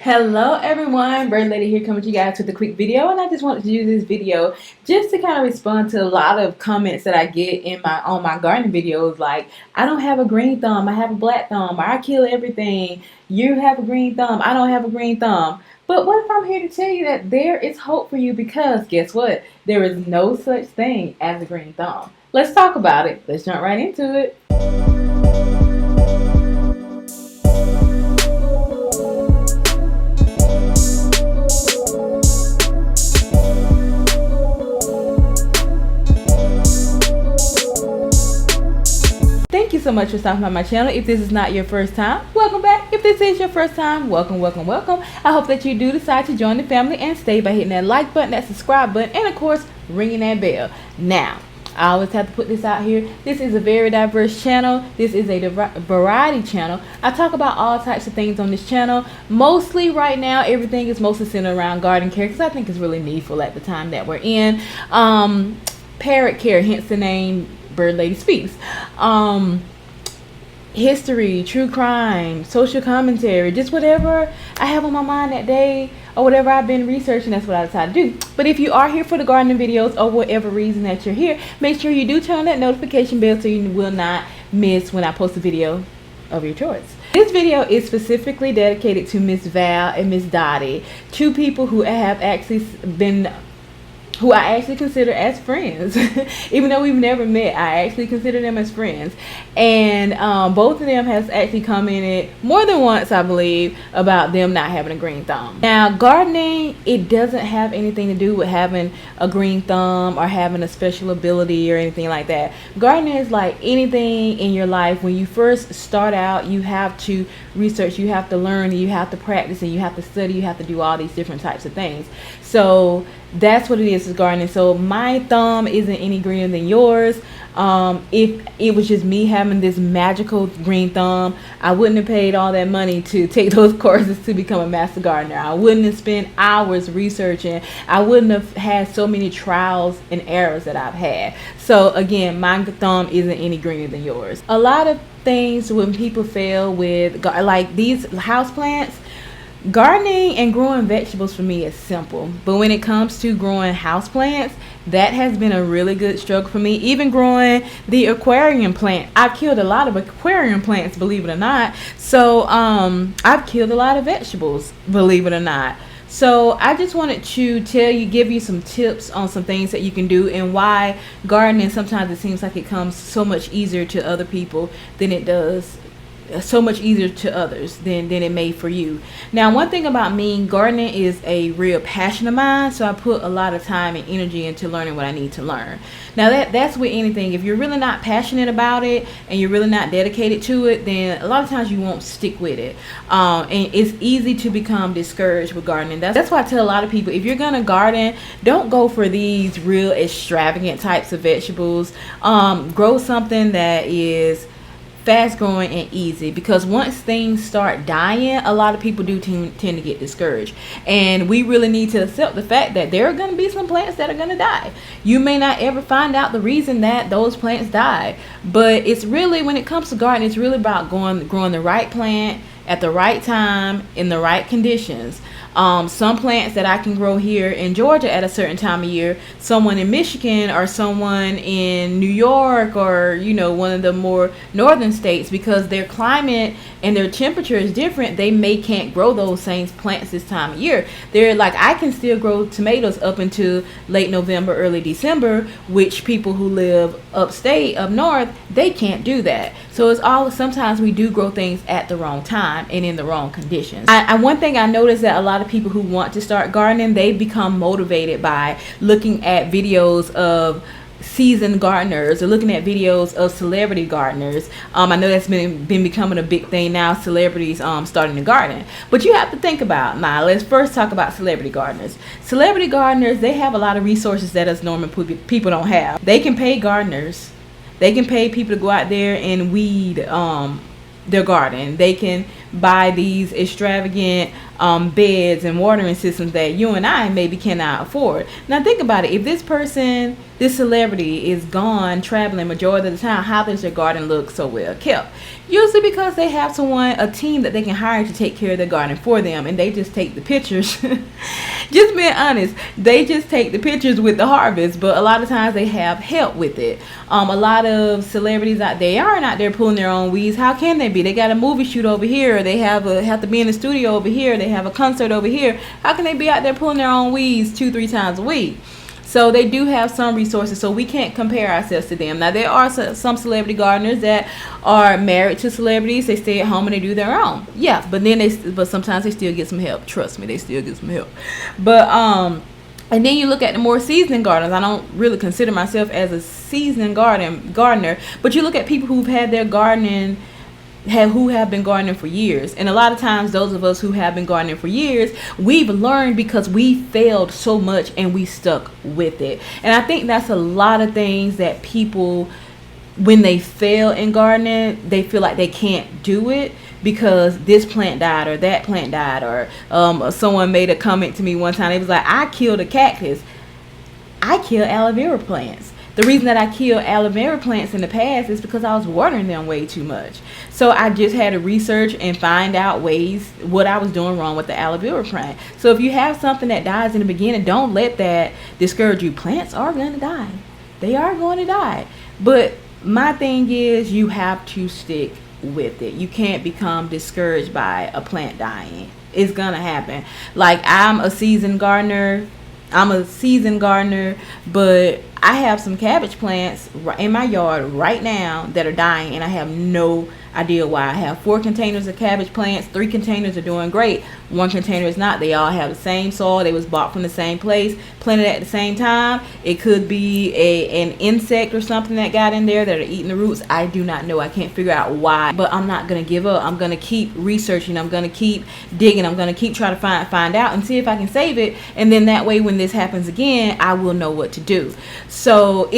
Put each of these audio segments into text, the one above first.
Hello everyone, Bird Lady here coming to you guys with a quick video, and I just wanted to do this video just to kind of respond to a lot of comments that I get on my gardening videos, like I don't have a green thumb, I have a black thumb, or I kill everything, you have a green thumb, I don't have a green thumb. But what if I'm here to tell you that there is hope for you, because guess what? There is no such thing as a green thumb. Let's talk about it. Let's jump right into it. Thank you so much for stopping by my channel. If this is not your first time, welcome back. If this is your first time, welcome. I hope that you do decide to join the family and stay by hitting that like button, that subscribe button, and of course, ringing that bell. Now, I always have to put this out here. This is a very diverse channel. This is a variety channel. I talk about all types of things on this channel. Mostly right now, everything is mostly centered around garden care, because I think it's really needful at the time that we're in. Parrot care, hence the name Bird Lady Speaks. History, true crime, social commentary, just whatever I have on my mind that day or whatever I've been researching, that's what I decide to do. But if you are here for the gardening videos or whatever reason that you're here, make sure you do turn on that notification bell so you will not miss when I post a video of your choice. This video is specifically dedicated to Miss Val and Miss Dottie, two people who have actually who I actually consider as friends. Even though we've never met, I actually consider them as friends. And both of them has actually commented more than once, I believe, about them not having a green thumb. Now, gardening, it doesn't have anything to do with having a green thumb or having a special ability or anything like that. Gardening is like anything in your life. When you first start out, you have to research, you have to learn, you have to practice, and you have to study, you have to do all these different types of things. So that's what it is with gardening. So my thumb isn't any greener than yours. If it was just me having this magical green thumb, I wouldn't have paid all that money to take those courses to become a master gardener. I wouldn't have spent hours researching. I wouldn't have had so many trials and errors that I've had. So again, my thumb isn't any greener than yours. A lot of things when people fail with like these house plants, gardening and growing vegetables for me is simple, but when it comes to growing houseplants, that has been a really good struggle for me. Even growing the aquarium plant, I've killed a lot of aquarium plants, believe it or not. So I've killed a lot of vegetables, believe it or not. So I just wanted to give you some tips on some things that you can do, and why gardening sometimes it seems like it comes so much easier to other people than it does, so much easier to others than it may for you. Now, one thing about me, gardening is a real passion of mine, so I put a lot of time and energy into learning what I need to learn. Now that's with anything. If you're really not passionate about it and you're really not dedicated to it, then a lot of times you won't stick with it, and it's easy to become discouraged with gardening. That's why I tell a lot of people, if you're gonna garden, don't go for these real extravagant types of vegetables. Grow something that is fast growing and easy, because once things start dying, a lot of people do tend to get discouraged, and we really need to accept the fact that there are going to be some plants that are going to die. You may not ever find out the reason that those plants died, but it's really, when it comes to gardening, it's really about growing the right plant at the right time in the right conditions. Some plants that I can grow here in Georgia at a certain time of year, someone in Michigan or someone in New York, or one of the more northern states, because their climate and their temperature is different, they can't grow those same plants this time of year. They're like, I can still grow tomatoes up into late November, early December, which people who live upstate, up north, they can't do that. So sometimes we do grow things at the wrong time and in the wrong conditions. One thing I noticed, that a lot of people who want to start gardening, they become motivated by looking at videos of seasoned gardeners or looking at videos of celebrity gardeners. I know that's been becoming a big thing now, celebrities starting to garden. But you have to think about, now let's first talk about celebrity gardeners. Celebrity gardeners, they have a lot of resources that us normal people don't have. They can pay gardeners. They can pay people to go out there and weed their garden. They can buy these extravagant beds and watering systems that you and I maybe cannot afford. Now think about it. If this celebrity is gone traveling majority of the time, how does their garden look so well kept? Usually because they have a team that they can hire to take care of their garden for them, and they just take the pictures. Just being honest, they just take the pictures with the harvest, but a lot of times they have help with it. A lot of celebrities out there aren't out there pulling their own weeds. How can they be? They got a movie shoot over here. They have to be in the studio over here. They have a concert over here. How can they be out there pulling their own weeds 2-3 times a week? So they do have some resources, so we can't compare ourselves to them. Now, there are some celebrity gardeners that are married to celebrities. They stay at home and they do their own. Yeah, but sometimes they still get some help. Trust me, they still get some help. But and then you look at the more seasoned gardeners. I don't really consider myself as a seasoned gardener, but you look at people who've had their gardening, who have been gardening for years. And a lot of times those of us who have been gardening for years, we've learned because we failed so much and we stuck with it. And I think that's a lot of things that people, when they fail in gardening, they feel like they can't do it because this plant died or that plant died, or someone made a comment to me one time. It was like, I killed a cactus. I killed aloe vera plants. The reason that I killed aloe vera plants in the past is because I was watering them way too much. So I just had to research and find out what I was doing wrong with the aloe vera plant. So if you have something that dies in the beginning, don't let that discourage you. Plants are going to die. They are going to die. But my thing is, you have to stick with it. You can't become discouraged by a plant dying. It's going to happen. Like, I'm a seasoned gardener, but I have some cabbage plants in my yard right now that are dying, and I have no idea why. I have 4 containers of cabbage plants. 3 containers are doing great. 1 container is not. They all have the same soil. They was bought from the same place, planted at the same time. It could be an insect or something that got in there that are eating the roots. I do not know. I can't figure out why, but I'm not going to give up. I'm going to keep researching. I'm going to keep digging. I'm going to keep trying to find out and see if I can save it. And then that way, when this happens again, I will know what to do. So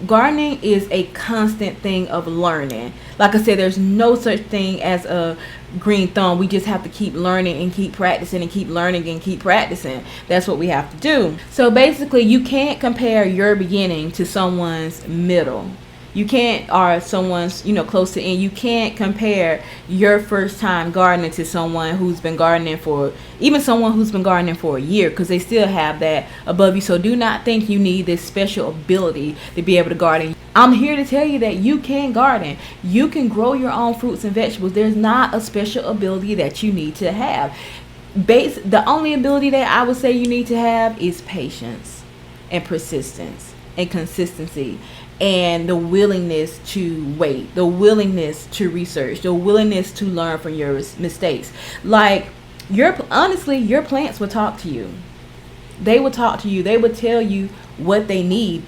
gardening is a constant thing of learning. Like I said, there's no such thing as a green thumb. We just have to keep learning and keep practicing and keep learning and keep practicing. That's what we have to do. So basically, you can't compare your beginning to someone's middle. You can't, or someone's, close to end. You can't compare your first time gardening to someone who's been gardening for a year, because they still have that above you. So do not think you need this special ability to be able to garden. I'm here to tell you that you can garden. You can grow your own fruits and vegetables. There's not a special ability that you need to have. The only ability that I would say you need to have is patience and persistence and consistency, and the willingness to wait, the willingness to research, the willingness to learn from your mistakes. Like, your plants will talk to you. They will talk to you. They will tell you what they need.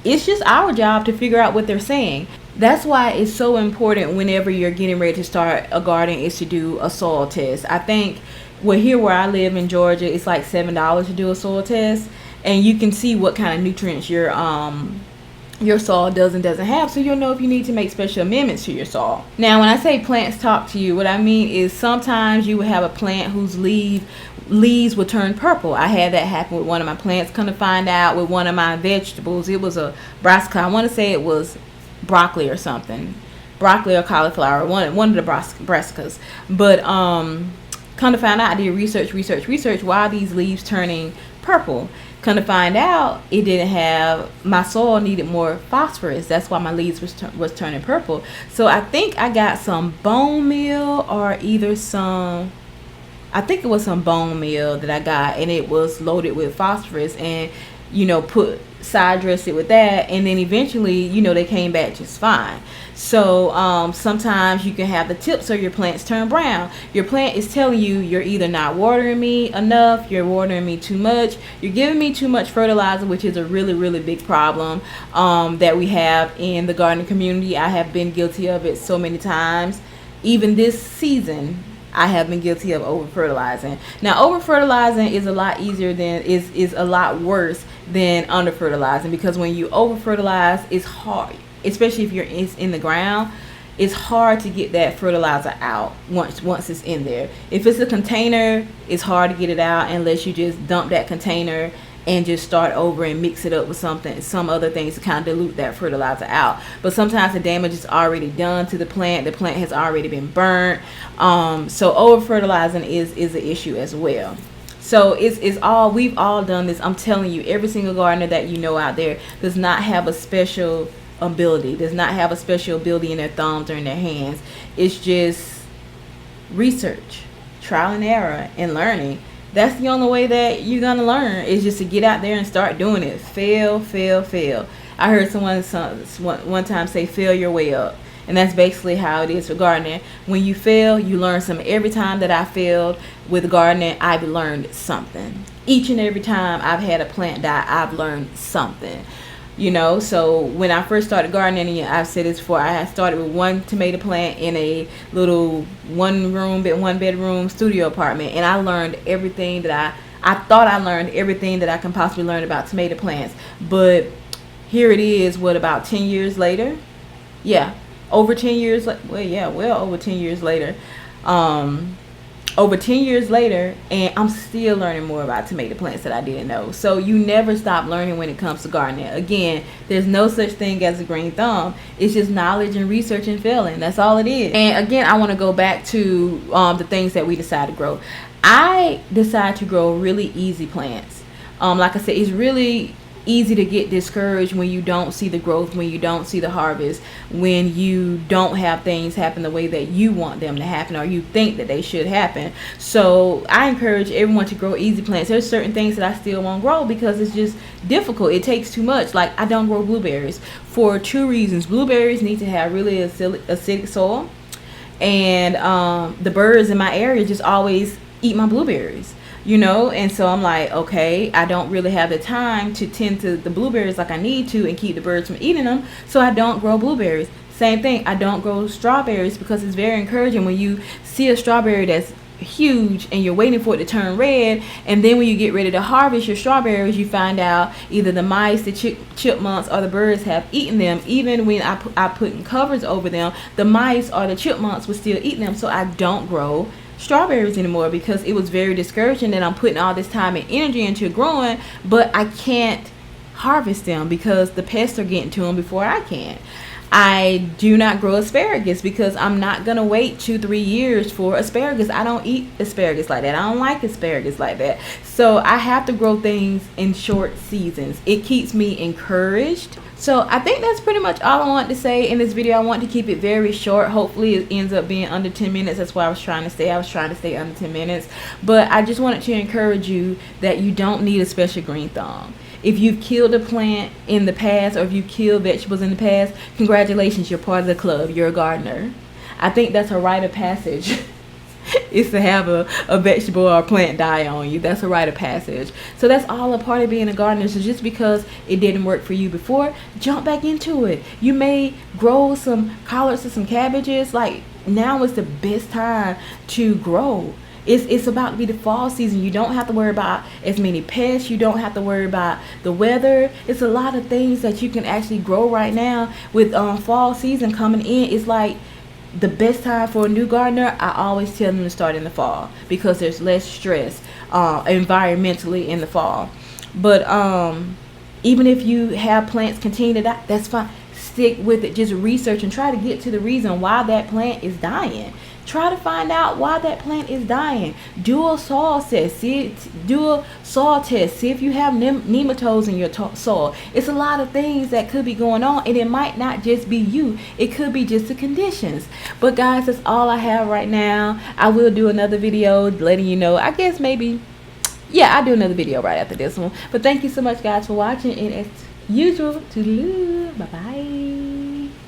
It's just our job to figure out what they're saying. That's why it's so important whenever you're getting ready to start a garden is to do a soil test. I think, here where I live in Georgia, it's like $7 to do a soil test, and you can see what kind of nutrients your soil does and doesn't have, so you'll know if you need to make special amendments to your soil. Now, when I say plants talk to you, what I mean is sometimes you will have a plant whose leaves will turn purple. I had that happen with one of my plants. Come to find out, with one of my vegetables, it was a brassica. I want to say it was broccoli or something, broccoli or cauliflower, one of the brassicas. But come to find out, I did research. Why are these leaves turning purple? Come to find out, it didn't have, my soil needed more phosphorus. That's why my leaves was turning purple. So I think I got some bone meal, or either I think it was some bone meal that I got, and it was loaded with phosphorus, and side dressed it with that, and then eventually, they came back just fine. So sometimes you can have the tips of your plants turn brown. Your plant is telling you, you're either not watering me enough, you're watering me too much, you're giving me too much fertilizer, which is a really, really big problem that we have in the gardening community. I have been guilty of it so many times. Even this season, I have been guilty of over fertilizing. Now, over fertilizing is a lot worse than under fertilizing, because when you over fertilize, it's hard, especially if it's in the ground. it's hard to get that fertilizer out once it's in there. If it's a container, it's hard to get it out unless you just dump that container and just start over and mix it up with some other things to kind of dilute that fertilizer out. But sometimes the damage is already done to the plant has already been burnt. So over fertilizing is an issue as well. So we've all done this. I'm telling you, every single gardener that you know out there does not have a special ability, does not have a special ability in their thumbs or in their hands. It's just research, trial and error, and learning. That's the only way that you're gonna learn, is just to get out there and start doing it. Fail. I heard someone one time say, fail your way up. And that's basically how it is for gardening. When you fail, you learn something. Every time that I failed with gardening, I've learned something. Each and every time I've had a plant die, I've learned something. You know, so when I first started gardening, I've said this before, I had started with one tomato plant in a little one bedroom studio apartment, and I learned everything that I thought I learned everything that I can possibly learn about tomato plants. But here it is, about 10 years later? Yeah, over 10 years, well over 10 years later. Over 10 years later, and I'm still learning more about tomato plants that I didn't know. So you never stop learning when it comes to gardening. Again, there's no such thing as a green thumb. It's just knowledge and research and failing. That's all it is. And again, I want to go back to the things that we decided to grow. I decided to grow really easy plants. Like I said, it's really easy to get discouraged when you don't see the growth, when you don't see the harvest, when you don't have things happen the way that you want them to happen or you think that they should happen. So I encourage everyone to grow easy plants. There's certain things that I still won't grow because it's just difficult. It takes too much. Like, I don't grow blueberries for two reasons. Blueberries need to have really acidic soil, and the birds in my area just always eat my blueberries. You know, and so I'm like, okay, I don't really have the time to tend to the blueberries like I need to and keep the birds from eating them, so I don't grow blueberries. Same thing, I don't grow strawberries because it's very encouraging when you see a strawberry that's huge and you're waiting for it to turn red, and then when you get ready to harvest your strawberries, you find out either the mice, the chipmunks, or the birds have eaten them. Even when I put covers over them, the mice or the chipmunks will still eat them. So I don't grow strawberries anymore because it was very discouraging that I'm putting all this time and energy into growing, but I can't harvest them because the pests are getting to them before I can. I do not grow asparagus because I'm not gonna wait 2-3 years for asparagus. I don't eat asparagus like that. I don't like asparagus like that. So I have to grow things in short seasons. It keeps me encouraged. So I think that's pretty much all I want to say in this video. I want to keep it very short. Hopefully it ends up being under 10 minutes. That's why I was trying to stay. I was trying to stay under 10 minutes. But I just wanted to encourage you that you don't need a special green thumb. If you've killed a plant in the past, or if you've killed vegetables in the past, congratulations, you're part of the club. You're a gardener. I think that's a rite of passage. Is to have a vegetable or a plant die on you. That's a rite of passage. So that's all a part of being a gardener. So just because it didn't work for you before, jump back into it. You may grow some collards or some cabbages. Like, now is the best time to grow. It's about to be the fall season. You don't have to worry about as many pests. You don't have to worry about the weather. It's a lot of things that you can actually grow right now with fall season coming in. It's like the best time for a new gardener. I always tell them to start in the fall because there's less stress environmentally in the fall. But even if you have plants continue to die, that's fine. Stick with it. Just research and try to get to the reason why that plant is dying. Try to find out why that plant is dying. Do a soil test. Do a soil test. See if you have nematodes in your soil. It's a lot of things that could be going on, and it might not just be you. It could be just the conditions. But guys, that's all I have right now. I will do another video letting you know. I guess maybe, yeah, I'll do another video right after this one. But thank you so much, guys, for watching. And as usual, toodaloo. Bye-bye.